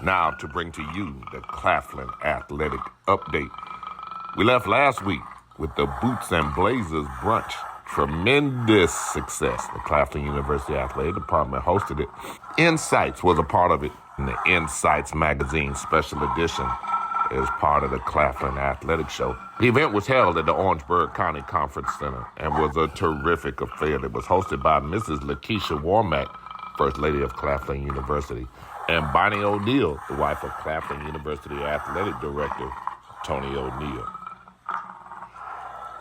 Now to bring to you the Claflin Athletic Update. We left last week with the Boots and Blazers brunch. Tremendous success. The Claflin University Athletic Department hosted it. INSiiGHTS was a part of it in the INSiiGHTS magazine special edition as part of the Claflin Athletic Show. The event was held at the Orangeburg County Conference Center and was a terrific affair. It was hosted by Mrs. Lakeisha Warmack, First Lady of Claflin University, and Bonnie O'Neill, the wife of Claflin University Athletic Director Tony O'Neill.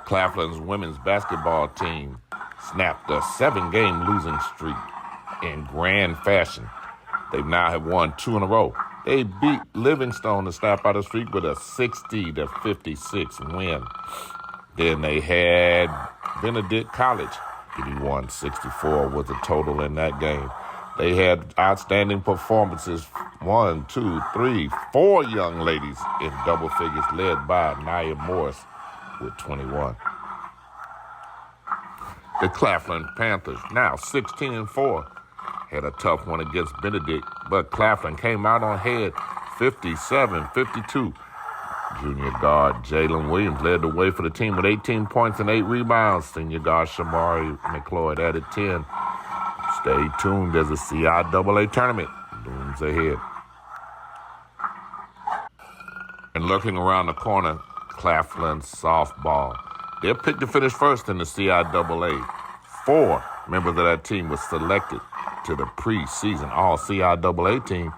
Claflin's women's basketball team snapped a 7-game losing streak in grand fashion. They now have won 2 in a row. They beat Livingstone to snap out a streak with a 60-56 win. Then they had Benedict College. 81-64 was the total in that game. They had outstanding performances, 1, 2, 3, 4 young ladies in double figures led by Nia Morris with 21. The Claflin Panthers, now 16-4, had a tough one against Benedict, but Claflin came out on head 57-52. Junior guard Jalen Williams led the way for the team with 18 points and 8 rebounds. Senior guard Shamari McLeod added 10. Stay tuned as the CIAA tournament looms ahead. And lurking around the corner, Claflin softball. They're picked to finish first in the CIAA. 4 members of that team were selected to the preseason All-CIAA team.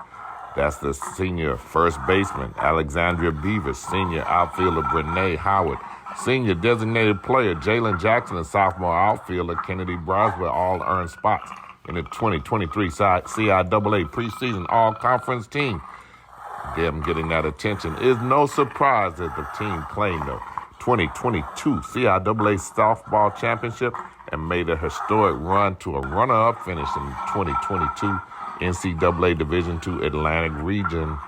That's the senior first baseman, Alexandria Beavers, senior outfielder, Brene Howard, senior designated player, Jalen Jackson, and sophomore outfielder, Kennedy Broswell, all earned spots in the 2023 CIAA preseason all-conference team. Them getting that attention is no surprise that the team claimed the 2022 CIAA softball championship and made a historic run to a runner-up finish in 2022 NCAA Division II Atlantic region.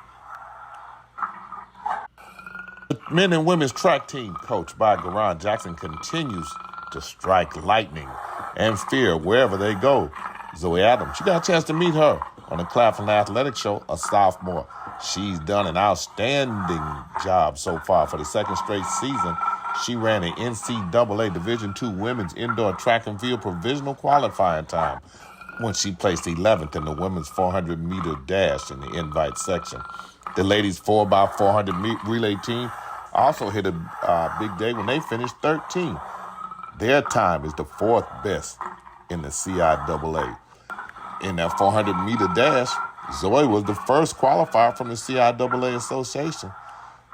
The men and women's track team, coached by Garon Jackson, continues to strike lightning and fear wherever they go. Zoe Adams, you got a chance to meet her on the Claflin Athletic Show, a sophomore. She's done an outstanding job so far. For the second straight season, she ran an NCAA Division II women's indoor track and field provisional qualifying time when she placed 11th in the women's 400-meter dash in the invite section. The ladies' 4x400 relay team also hit a big day when they finished 13th. Their time is the 4th best in the CIAA. In that 400-meter dash, Zoe was the first qualifier from the CIAA Association.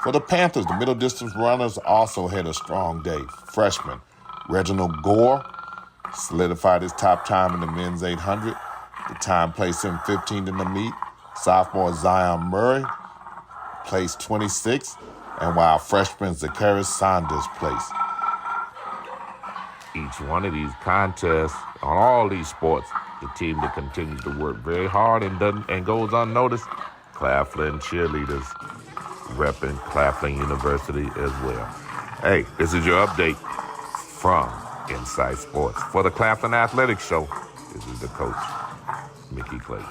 For the Panthers, the middle distance runners also had a strong day. Freshman Reginald Gore solidified his top time in the men's 800. The time placed him 15th in the meet. Sophomore Zion Murray placed 26th, and while freshman Zacharias Saunders placed. Each one of these contests, on all these sports, the team that continues to work very hard and goes unnoticed, Claflin cheerleaders repping Claflin University as well. Hey, this is your update from INSiiGHTS Sports. For the Claflin Athletic Show, this is the coach, Mickey Clayton.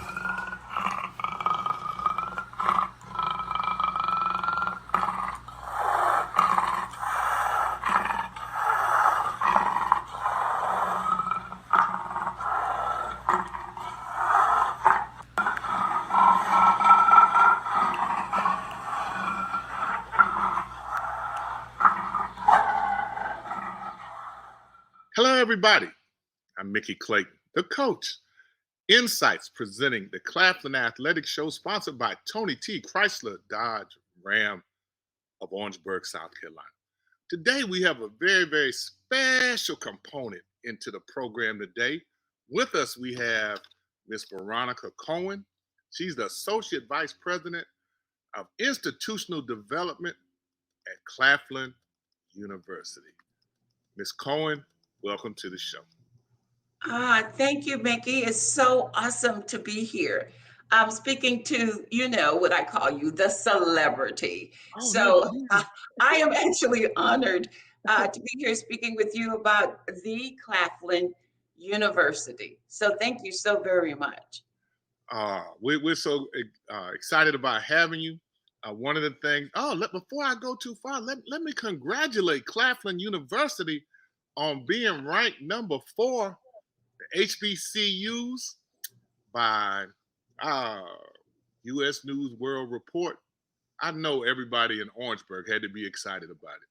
Hello, everybody. I'm Mickey Clayton, the coach. INSiiGHTS presenting the Claflin Athletic Show, sponsored by Tony T. Chrysler Dodge Ram of Orangeburg, South Carolina. Today, we have a very, very special component into the program today. With us, we have Miss Veronica Cohen. She's the Associate Vice President of Institutional Development at Claflin University. Ms. Cohen, welcome to the show. Thank you, Mickey. It's so awesome to be here. I'm speaking to, what I call you, the celebrity. I am actually honored to be here speaking with you about the Claflin University. So thank you so very much. We're so excited about having you. One of the things, before I go too far, let me congratulate Claflin University on being ranked number 4, the HBCUs by U.S. News World Report. I know everybody in Orangeburg had to be excited about it.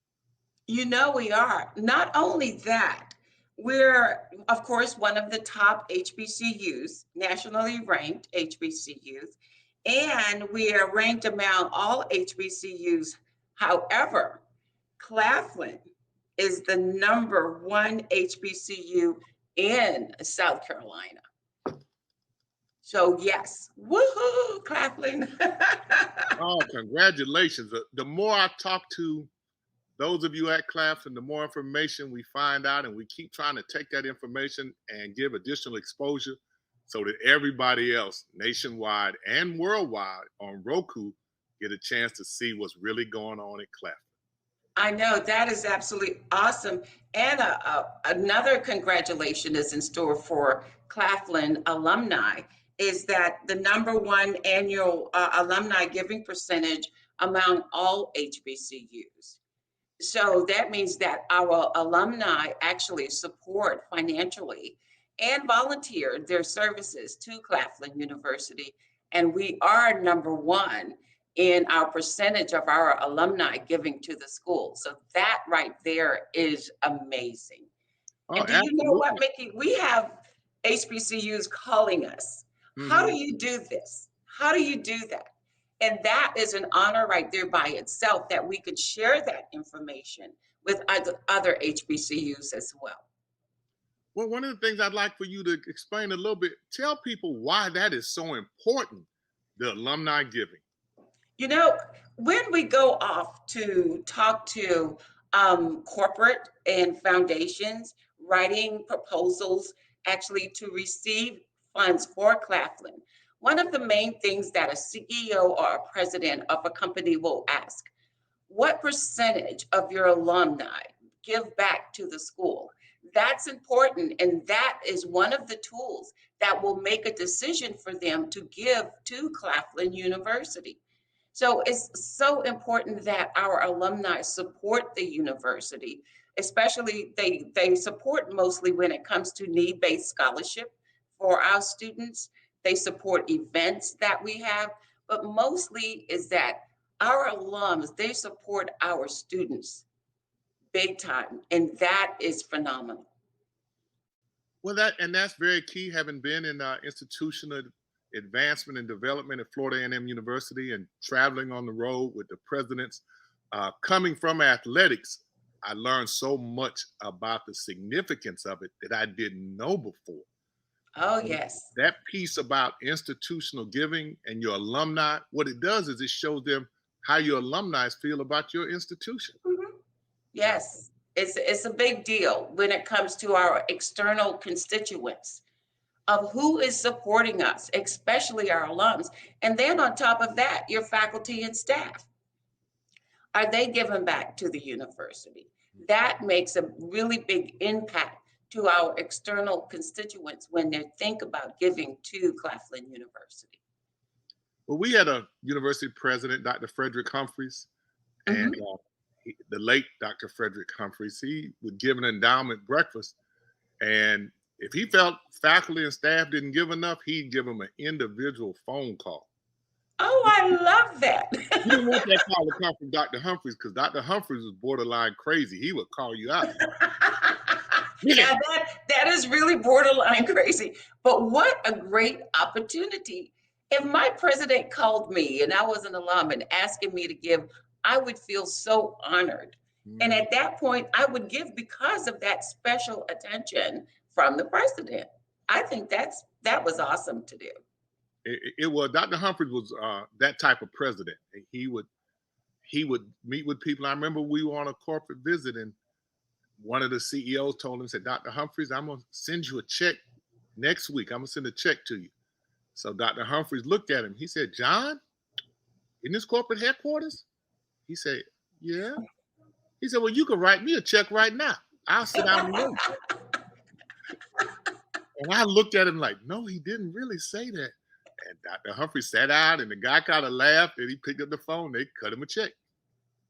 You know we are. Not only that, we're, of course, one of the top HBCUs, nationally ranked HBCUs, and we are ranked among all HBCUs. However, Claflin is the number 1 HBCU in South Carolina. So yes, woohoo, Claflin. Oh, congratulations. The more I talk to those of you at Claflin, the more information we find out, and we keep trying to take that information and give additional exposure so that everybody else nationwide and worldwide on Roku get a chance to see what's really going on at Claflin. I know, that is absolutely awesome. And another congratulation is in store for Claflin alumni, is that the number 1 annual alumni giving percentage among all HBCUs. So that means that our alumni actually support financially and volunteer their services to Claflin University. And we are number 1 in our percentage of our alumni giving to the school. So that right there is amazing. And do you know what, Mickey? We have HBCUs calling us. Mm-hmm. How do you do this? How do you do that? And that is an honor right there by itself, that we could share that information with other HBCUs as well. Well, one of the things I'd like for you to explain a little bit, tell people why that is so important, the alumni giving. You know, when we go off to talk to corporate and foundations, writing proposals actually to receive funds for Claflin, one of the main things that a CEO or a president of a company will ask, what percentage of your alumni give back to the school? That's important, and that is one of the tools that will make a decision for them to give to Claflin University. So it's so important that our alumni support the university, especially they support mostly when it comes to need-based scholarship for our students. They support events that we have, but mostly is that our alums, they support our students big time, and that is phenomenal. Well, that's very key, having been in institutional advancement and development at Florida A&M University and traveling on the road with the presidents. Coming from athletics, I learned so much about the significance of it that I didn't know before. Oh, yes. That piece about institutional giving and your alumni, what it does is it shows them how your alumni feel about your institution. Mm-hmm. Yes, it's a big deal when it comes to our external constituents of who is supporting us, especially our alums. And then on top of that, your faculty and staff. Are they giving back to the university? That makes a really big impact to our external constituents when they think about giving to Claflin University. Well, we had a university president, Dr. Frederick Humphreys, and the late Dr. Frederick Humphreys, he would give an endowment breakfast, and if he felt faculty and staff didn't give enough, he'd give them an individual phone call. Oh, I love that. You didn't want that call to come from Dr. Humphreys, because Dr. Humphreys was borderline crazy. He would call you out. Yeah, that is really borderline crazy. But what a great opportunity. If my president called me and I was an alum and asking me to give, I would feel so honored. And at that point, I would give because of that special attention from the president. I think that was awesome to do. It was. Dr. Humphreys was that type of president. He would meet with people. I remember we were on a corporate visit, and one of the CEOs told him, said, Dr. Humphreys, I'm going to send you a check next week. I'm going to send a check to you. So Dr. Humphreys looked at him. He said, John, in this corporate headquarters? He said, yeah. He said, well, you can write me a check right now. I'll sit down and wait. And I looked at him like, no, he didn't really say that. And Dr. Humphrey sat out, and the guy kind of laughed, and he picked up the phone. They cut him a check.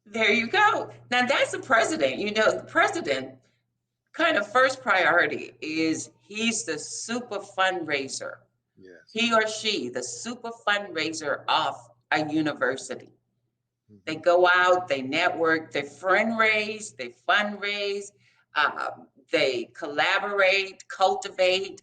There you go. Now that's the president. You know, the president kind of first priority is he's the super fundraiser. Yes. He or she, the super fundraiser of a university. They go out, they network, they friend raise, they fundraise, they collaborate, cultivate.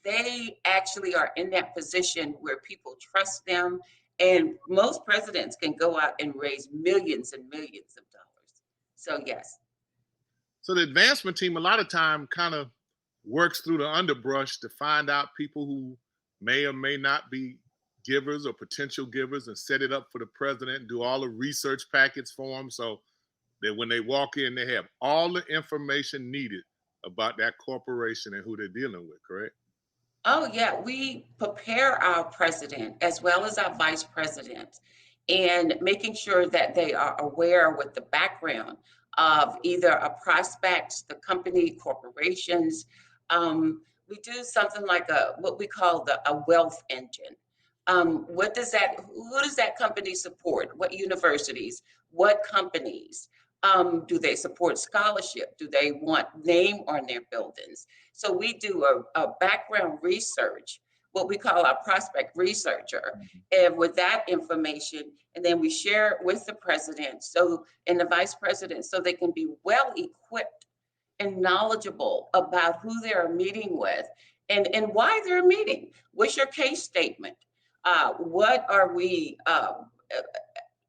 They actually are in that position where people trust them. And most presidents can go out and raise millions and millions of dollars. So, yes. So the advancement team, a lot of time, kind of works through the underbrush to find out people who may or may not be givers or potential givers, and set it up for the president and do all the research packets for them, so that when they walk in, they have all the information needed about that corporation and who they're dealing with, correct? Oh, yeah. We prepare our president as well as our vice president, and making sure that they are aware with the background of either a prospect, the company, corporations. We do something like what we call a wealth engine. Who does that company support? What universities? What companies? Do they support scholarship? Do they want name on their buildings? So we do a background research, what we call our prospect researcher, and with that information, and then we share it with the president and the vice president, so they can be well equipped and knowledgeable about who they're meeting with, and why they're meeting. What's your case statement? What are we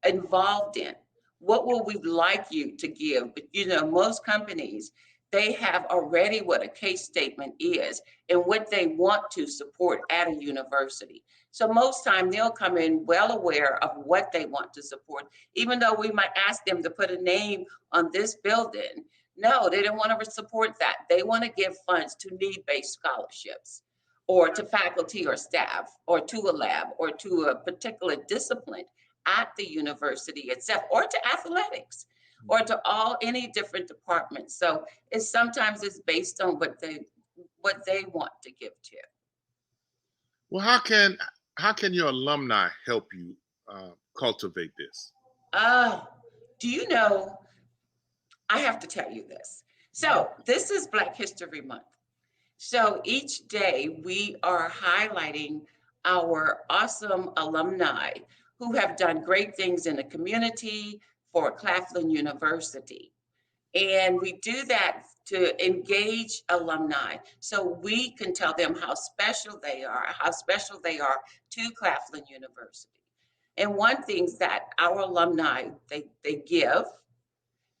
involved in? What will we like you to give? But you know, most companies, they have already what a case statement is and what they want to support at a university. So most time they'll come in well aware of what they want to support, even though we might ask them to put a name on this building. No, they don't want to support that. They want to give funds to need-based scholarships, or to faculty or staff, or to a lab, or to a particular discipline at the university itself, or to athletics, or to any different departments. So sometimes it's based on what they want to give to. Well, how can your alumni help you cultivate this? Do you know, I have to tell you this. So this is Black History Month. So each day we are highlighting our awesome alumni who have done great things in the community for Claflin University. And we do that to engage alumni so we can tell them how special they are to Claflin University. And one thing is that our alumni, they give,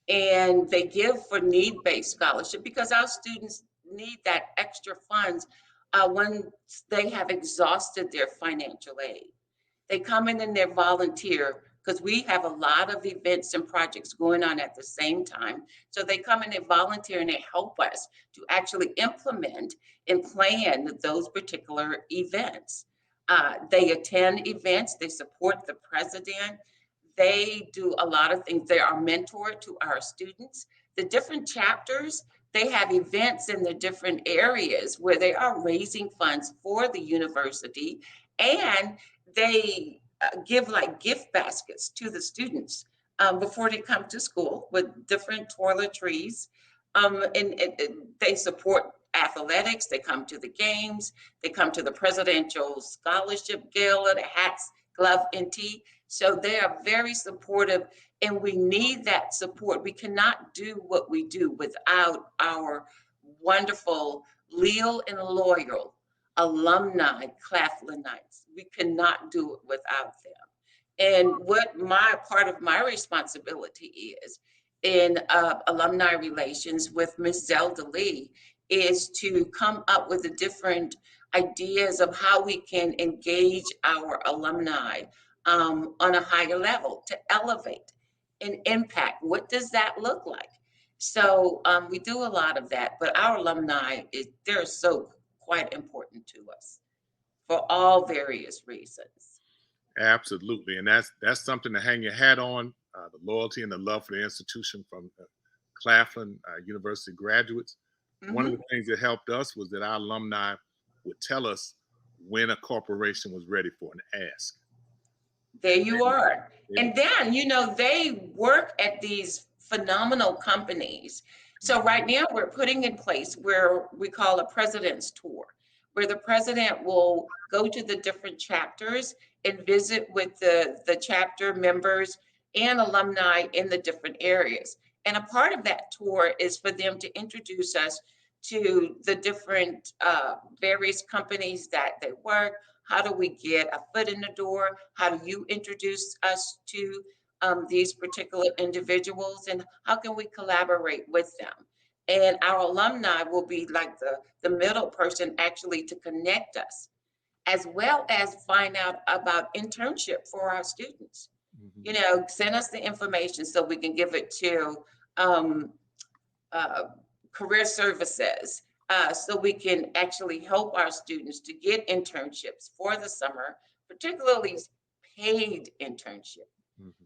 and they give for need-based scholarship, because our students need that extra funds when they have exhausted their financial aid. They come in and they volunteer, because we have a lot of events and projects going on at the same time. So they come in and volunteer, and they help us to actually implement and plan those particular events. They attend events, they support the president, they do a lot of things. They are mentored to our students. The different chapters, they have events in the different areas where they are raising funds for the university, and they give like gift baskets to the students before they come to school with different toiletries. And they support athletics. They come to the games. They come to the Presidential Scholarship Gala, the hats, glove, and tea. So they are very supportive, and we need that support. We cannot do what we do without our wonderful, leal and loyal alumni Claflinites. We cannot do it without them. And what part of my responsibility is in alumni relations with Ms. Zelda Lee is to come up with the different ideas of how we can engage our alumni on a higher level, to elevate and impact. What does that look like? So we do a lot of that, but our alumni, they're so quite important to us for all various reasons. Absolutely, and that's something to hang your hat on. The loyalty and the love for the institution from Claflin University graduates. Mm-hmm. One of the things that helped us was that our alumni would tell us when a corporation was ready for an ask. There you are. Yeah. And then, they work at these phenomenal companies. So right now we're putting in place where we call a president's tour, where the president will go to the different chapters and visit with the chapter members and alumni in the different areas. And a part of that tour is for them to introduce us to the different various companies that they work. How do we get a foot in the door? How do you introduce us to these particular individuals, and how can we collaborate with them? And our alumni will be like the middle person actually to connect us, as well as find out about internship for our students. Send us the information so we can give it to um, career services, so we can actually help our students to get internships for the summer, particularly paid internship.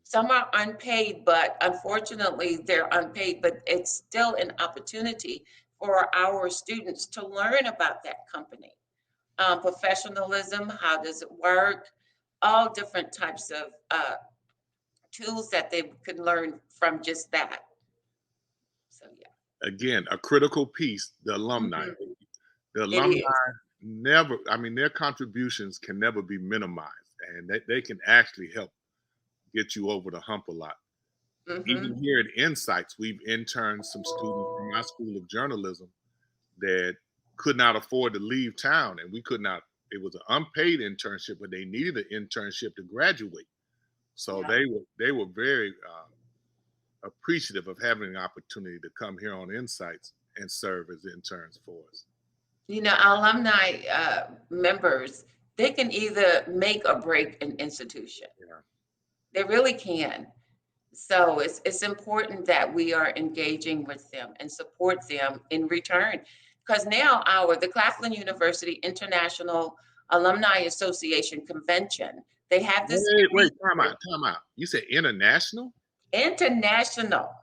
Some are unpaid, but unfortunately they're unpaid, but it's still an opportunity for our students to learn about that company. Professionalism, how does it work? All different types of tools that they could learn from just that. So yeah. Again, a critical piece, the alumni. Mhm. The It alumni is. their contributions can never be minimized, and they can actually help get you over the hump a lot. Even Mhm. here at INSiiGHTS, we've interned some students from my school of journalism that could not afford to leave town, and we could not. It was an unpaid internship, but they needed an internship to graduate. So Yeah. they were very appreciative of having an opportunity to come here on INSiiGHTS and serve as interns for us. Alumni members, they can either make or break an institution. Yeah. They really can. So it's important that we are engaging with them and support them in return. Because now the Claflin University International Alumni Association Convention, they have this Wait, time year. out, time out. You said international? International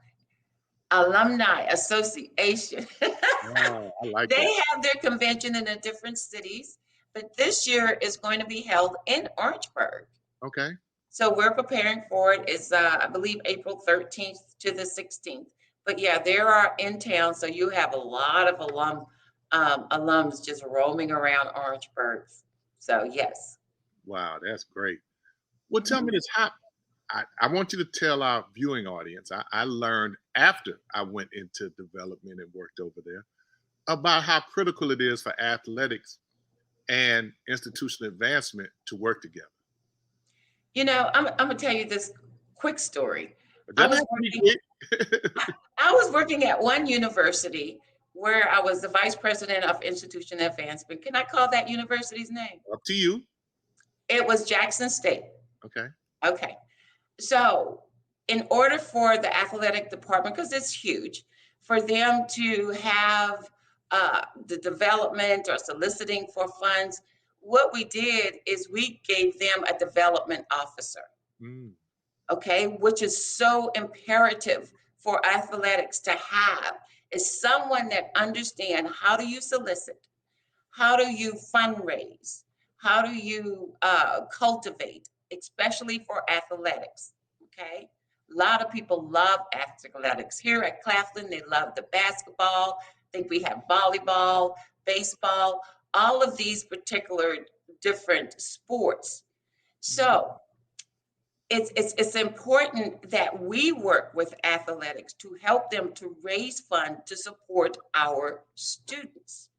Alumni Association. Wow, I like They that. have their convention in the different cities, but this year is going to be held in Orangeburg. Okay. So we're preparing for it. It's, I believe, April 13th to the 16th. But yeah, they are in town, so you have a lot of alums just roaming around Orangeburg. So yes. Wow, that's great. Well, tell me Mhm. this. I want you to tell our viewing audience. I learned after I went into development and worked over there about how critical it is for athletics and institutional advancement to work together. I'm gonna tell you this quick story. It I doesn't was have to be working quick. I was working at one university where I was the vice president of institution advancement. Can I call that university's name? Up to you. It was Jackson State. Okay. Okay. So, in order for the athletic department, because it's huge, for them to have the development or soliciting for funds, what we did is we gave them a development officer, Mm. okay, which is so imperative for athletics to have, is someone that understand how do you solicit, how do you fundraise, how do you cultivate, especially for athletics, okay? A lot of people love athletics. Here at Claflin, they love the basketball. I think we have volleyball, baseball, all of these particular different sports. So it's important that we work with athletics to help them to raise funds to support our students.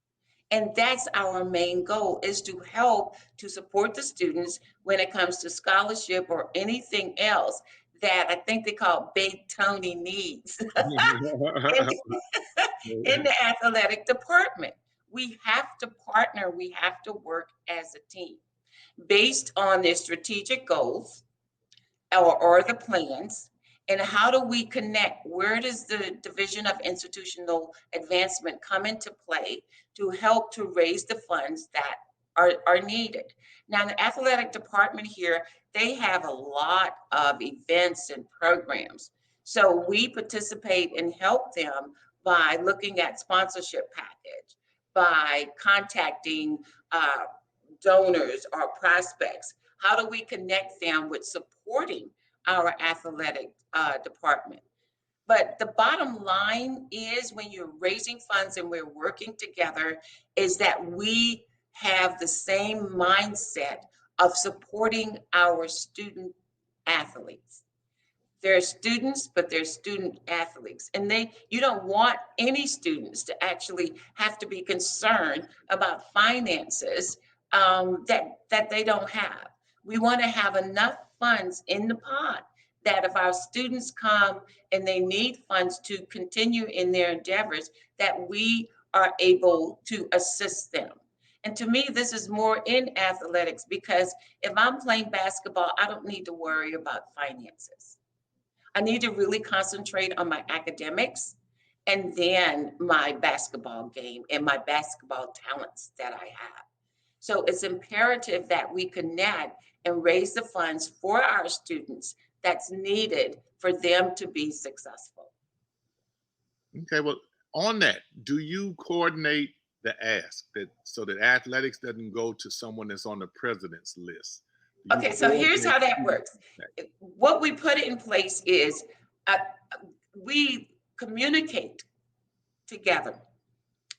And that's our main goal, is to help to support the students when it comes to scholarship or anything else that I think they call Big Tony needs in, in the athletic department. We have to partner, we have to work as a team based on their strategic goals or the plans, and how do we connect? Where does the Division of Institutional Advancement come into play to help to raise the funds that are needed? Now, the athletic department here, they have a lot of events and programs. So we participate and help them by looking at sponsorship package, by contacting donors or prospects? How do we connect them with supporting our athletic department? But the bottom line is, when you're raising funds and we're working together, is that we have the same mindset of supporting our student athletes. They're students, but they're student athletes. And you don't want any students to actually have to be concerned about finances that they don't have. We want to have enough funds in the pot that if our students come and they need funds to continue in their endeavors, that we are able to assist them. And to me, this is more in athletics, because if I'm playing basketball, I don't need to worry about finances. I need to really concentrate on my academics and then my basketball game and my basketball talents that I have. So it's imperative that we connect and raise the funds for our students that's needed for them to be successful. Okay, well, on that, do you coordinate the ask so that athletics doesn't go to someone that's on the president's list? Okay, so here's how that works. What we put in place is we communicate together.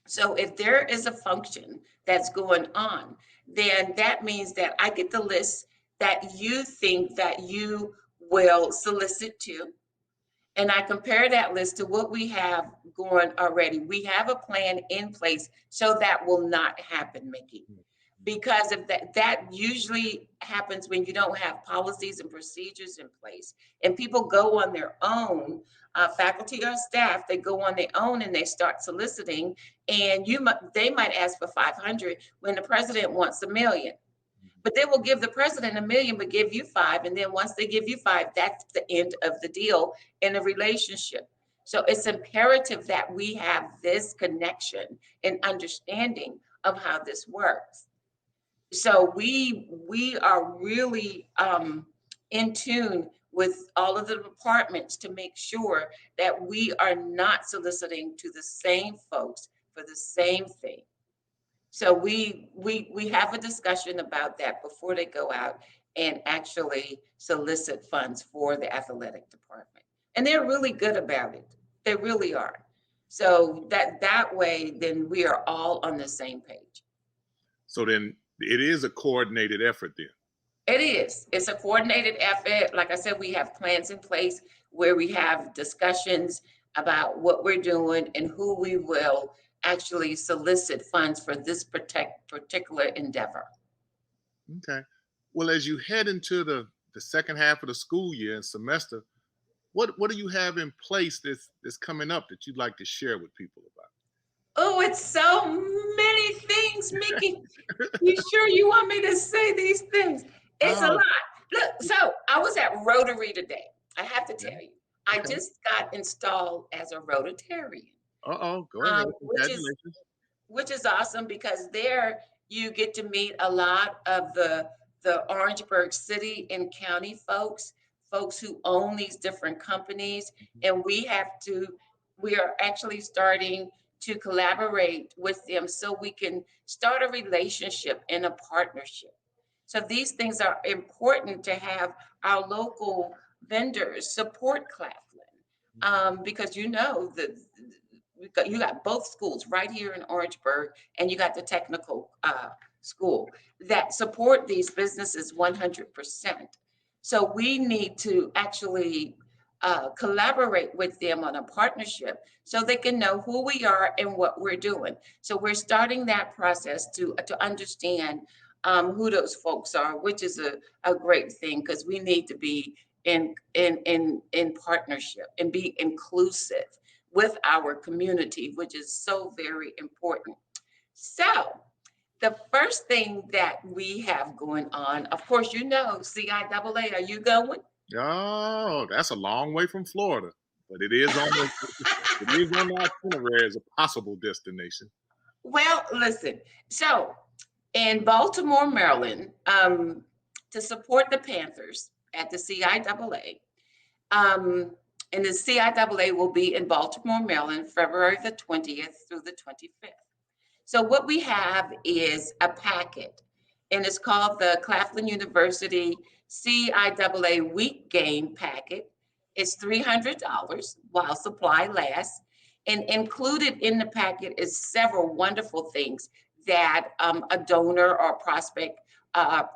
So if there is a function that's going on, then that means that I get the list that you think that you will solicit to, and I compare that list to what we have going already. We have a plan in place, so that will not happen, Mickey. Because of that usually happens when you don't have policies and procedures in place, and people go on their own, faculty or staff, they go on their own and they start soliciting, and they might ask for 500 when the president wants $1 million. But they will give the president $1 million, but give you 5. And then once they give you 5, that's the end of the deal in a relationship. So it's imperative that we have this connection and understanding of how this works. So we are really in tune with all of the departments to make sure that we are not soliciting to the same folks for the same thing. So we have a discussion about that before they go out and actually solicit funds for the athletic department. And they're really good about it. They really are. So that way, then we are all on the same page. So then it is a coordinated effort then. It is. It's a coordinated effort. Like I said, we have plans in place where we have discussions about what we're doing and who we will actually solicit funds for this particular endeavor. Okay. Well, as you head into the second half of the school year and semester, what do you have in place that's coming up that you'd like to share with people about? Oh, it's so many things, Mickey. You sure you want me to say these things? It's a lot. Look, so I was at Rotary today. I have to tell you, I just got installed as a Rotarian. Go ahead. Congratulations. Which is awesome, because there you get to meet a lot of the Orangeburg city and county folks who own these different companies. And we are actually starting to collaborate with them so we can start a relationship and a partnership. So these things are important to have our local vendors support Claflin, because you got both schools right here in Orangeburg, and you got the technical school that support these businesses 100%. So we need to actually collaborate with them on a partnership so they can know who we are and what we're doing. So we're starting that process to understand who those folks are, which is a great thing, because we need to be in partnership and be inclusive with our community, which is so very important. So the first thing that we have going on, of course, CIAA, are you going? Oh, that's a long way from Florida, but it is on the itinerary as a possible destination. Well, listen, so in Baltimore, Maryland, to support the Panthers at the CIAA, and the CIAA will be in Baltimore, Maryland, February the 20th through the 25th. So what we have is a packet, and it's called the Claflin University CIAA Week Game Packet. It's $300 while supply lasts. And included in the packet is several wonderful things that a donor or prospect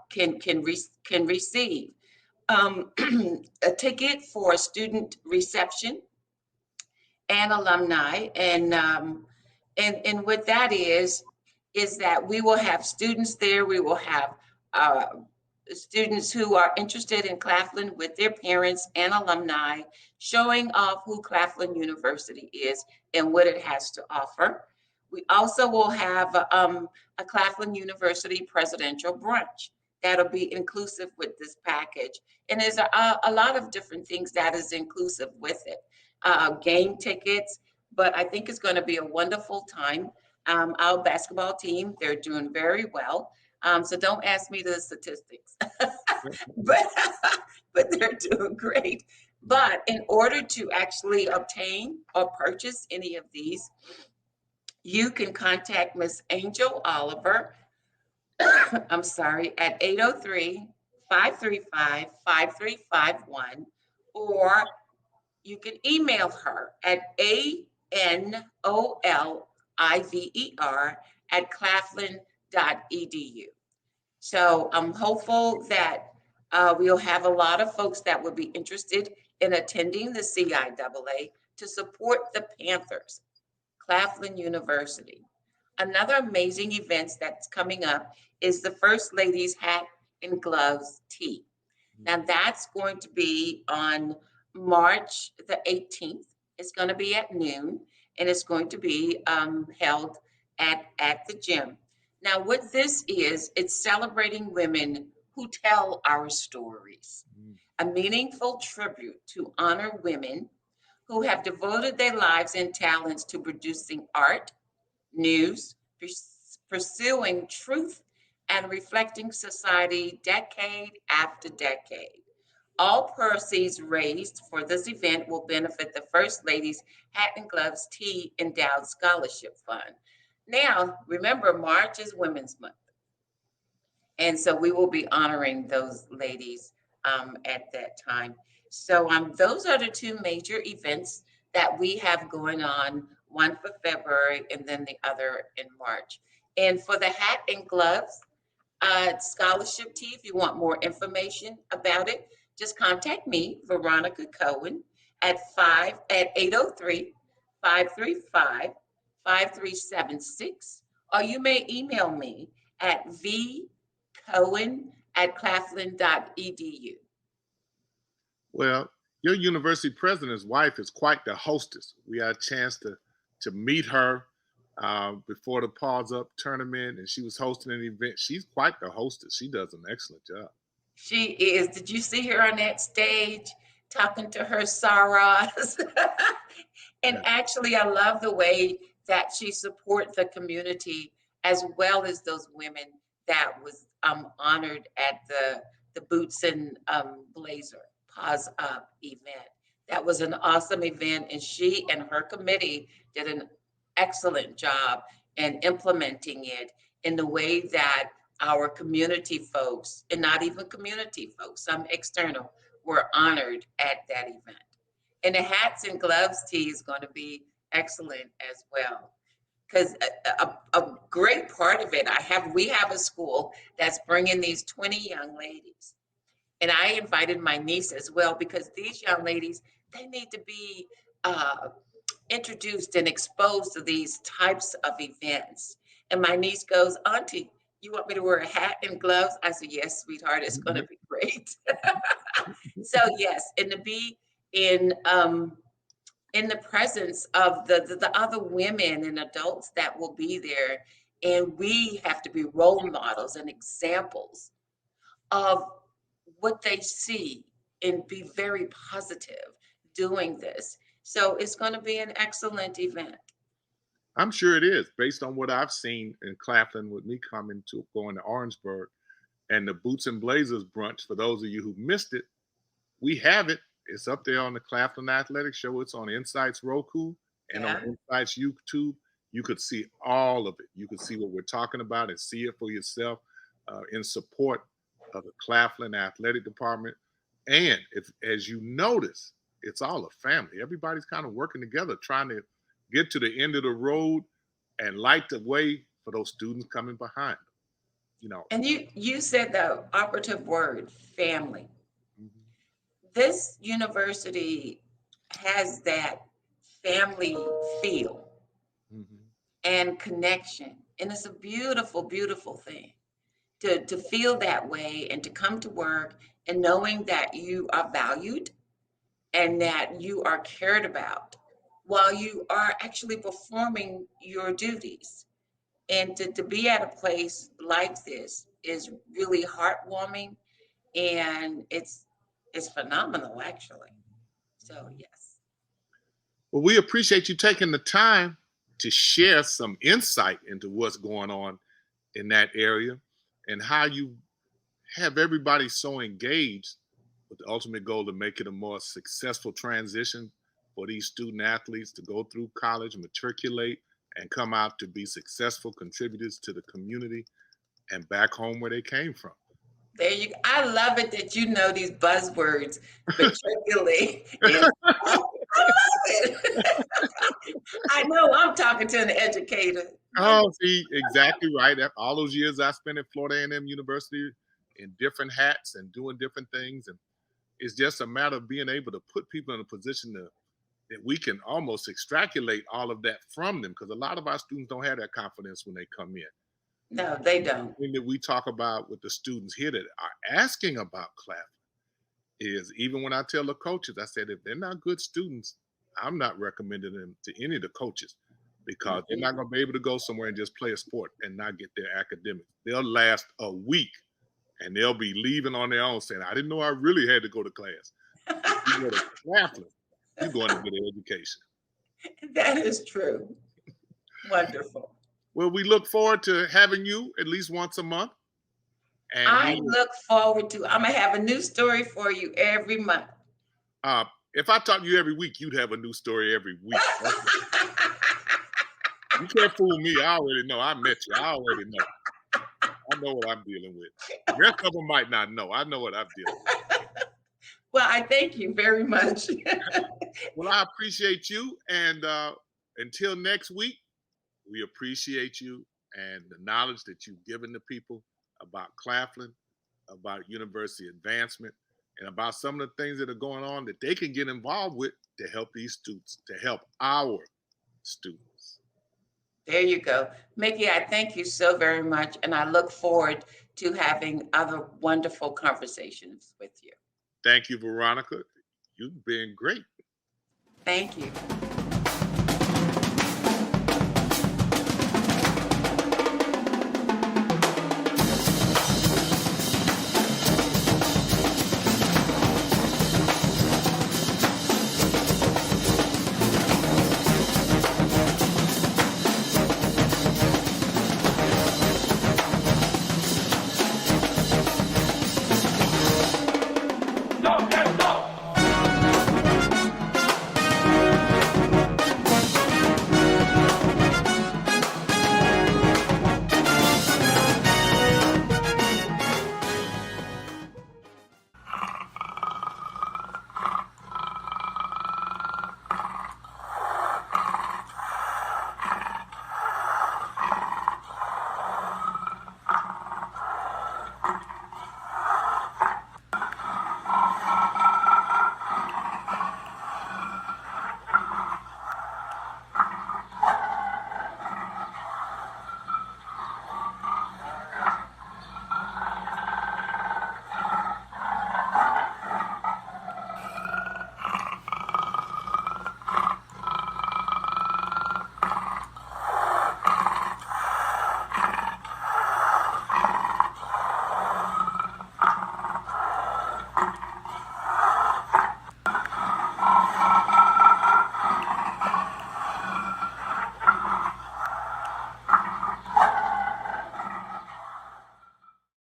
can receive. A ticket for student reception and alumni, and what that is that we will have students there. We will have uh, students who are interested in Claflin with their parents and alumni, showing off who Claflin University is and what it has to offer. We also will have a Claflin University presidential brunch that'll be inclusive with this package. And there's a lot of different things that is inclusive with it. Game tickets, but I think it's going to be a wonderful time. Our basketball team, they're doing very well. So don't ask me the statistics, but but they're doing great. But in order to actually obtain or purchase any of these, you can contact Miss Angel Oliver. I'm sorry, at 803-535-5351, or you can email her at anoliver@claflin.edu. So I'm hopeful that we'll have a lot of folks that would be interested in attending the CIAA to support the Panthers, Claflin University. Another amazing event that's coming up is the First Lady's Hat and Gloves Tea. Now that's going to be on March the 18th. It's going to be at noon, and it's going to be held at the gym. Now, what this is, it's celebrating women who tell our stories, a meaningful tribute to honor women who have devoted their lives and talents to producing art, news, pursuing truth, and reflecting society decade after decade. All proceeds raised for this event will benefit the First Lady's Hat and Gloves Tea Endowed Scholarship Fund. Now, remember, March is Women's Month. And so we will be honoring those ladies at that time. So those are the two major events that we have going on, one for February and then the other in March. And for the hat and gloves scholarship tea, if you want more information about it, just contact me, Veronica Cohen, at 803-535-5376, or you may email me at vcohen@claflin.edu. Well, your university president's wife is quite the hostess. We had a chance to meet her before the Paws Up tournament, and she was hosting an event. She's quite the hostess. She does an excellent job. She is. Did you see her on that stage talking to her sorors? And Yeah. actually, I love the way that she supports the community as well as those women that was honored at the Boots and Blazer Pause Up event. That was an awesome event, and she and her committee did an excellent job in implementing it in the way that our community folks, and not even community folks, some external, were honored at that event. And the hats and gloves tea is going to be excellent as well. Because a great part of it, we have a school that's bringing these 20 young ladies. And I invited my niece as well, because these young ladies, they need to be introduced and exposed to these types of events. And my niece goes, Auntie, you want me to wear a hat and gloves? I said, yes, sweetheart, it's going to be great. So yes, and to be in the presence of the other women and adults that will be there, and we have to be role models and examples of what they see and be very positive doing this. So it's going to be an excellent event. I'm sure it is, based on what I've seen in Claflin with me going to Orangeburg, and the Boots and Blazers brunch. For those of you who missed it, we have it. It's up there on the Claflin Athletic Show. It's on INSiiGHTS Roku and on INSiiGHTS YouTube. You could see all of it. You could see what we're talking about and see it for yourself. in support of the Claflin Athletic Department. And as you notice, it's all a family. Everybody's kind of working together, trying to get to the end of the road and light the way for those students coming behind them. You know. And you said the operative word, family. Mhm. This university has that family feel and connection. And it's a beautiful, beautiful thing to feel that way and to come to work and knowing that you are valued and that you are cared about while you are actually performing your duties. And to be at a place like this is really heartwarming, and it's phenomenal actually. So yes. Well, we appreciate you taking the time to share some insight into what's going on in that area and how you have everybody so engaged with the ultimate goal to make it a more successful transition for these student athletes to go through college, matriculate, and come out to be successful contributors to the community and back home where they came from. There you go. I love it that you know these buzzwords, matriculate. I love it. I know I'm talking to an educator. Oh, see, exactly right. All those years I spent at Florida A&M University in different hats and doing different things. And it's just a matter of being able to put people in a position that we can almost extrapolate all of that from them, because a lot of our students don't have that confidence when they come in. No, they don't. The thing that we talk about with the students here that are asking about Claflin is, even when I tell the coaches, I said, if they're not good students, I'm not recommending them to any of the coaches, because they're not going to be able to go somewhere and just play a sport and not get their academics. They'll last a week and they'll be leaving on their own saying, I didn't know I really had to go to class. If you go to Claflin, you're going to get an education. That is true. Wonderful. Well, we look forward to having you at least once a month. And I look forward to, I'm going to have a new story for you every month. If I talk to you every week, you'd have a new story every week. You can't fool me. I already know. I met you. I already know. I know what I'm dealing with. The rest of them might not know. I know what I'm dealing with. Well, I thank you very much. Well, I appreciate you. And until next week, we appreciate you and the knowledge that you've given to people about Claflin, about University Advancement, and about some of the things that are going on that they can get involved with to help these students, to help our students. There you go. Mickey, I thank you so very much. And I look forward to having other wonderful conversations with you. Thank you, Veronica. You've been great. Thank you.